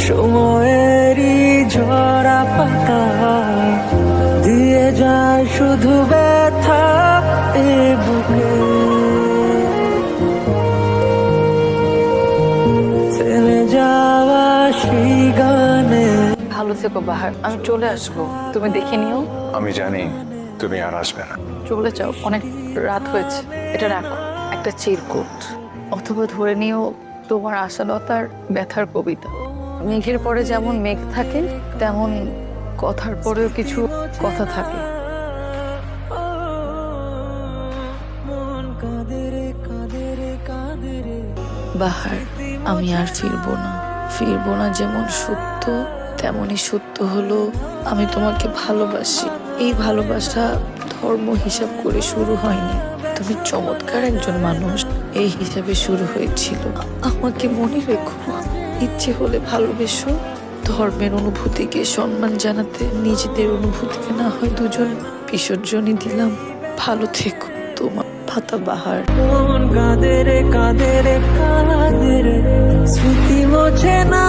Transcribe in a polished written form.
সময়েরই ঝরা পাতা দিয়ে যায় শুধু ব্যথা এ বুকে। থেমে যাওয়া সেই গানে। ভালো থেকো বাহার, আমি চলে আসবো, তুমি দেখে নিও। আমি জানি তুমি আর আসবে না। চলে যাও, অনেক রাত হয়েছে। এটা রাখো, একটা চিরকুট, অথবা ধরে নিও তোমার আশালতার ব্যথার কবিতা। মেঘের পরে যেমন মেঘ থাকে, তেমন কথার পরেও কিছু কথা থাকে। বাহার, আমি আর ফিরবো না যেমন সত্য, তেমনই সত্য হলো আমি তোমাকে ভালোবাসি। এই ভালোবাসা ধর্ম হিসাব করে শুরু হয়নি, তুমি চমৎকার একজন মানুষ, এই হিসাবে শুরু হয়েছিল। আমাকে মনে রেখো, ইচ্ছে হলে ভালোবেসো। ধর্মের অনুভূতিকে সম্মান জানাতে নিজেদের অনুভূতিকে না হয় দুজন বিসর্জনই দিলাম। ভালো থেকো, তোমার পাতা বাহার। মন কাঁদে রে, স্মৃতি মোছে না।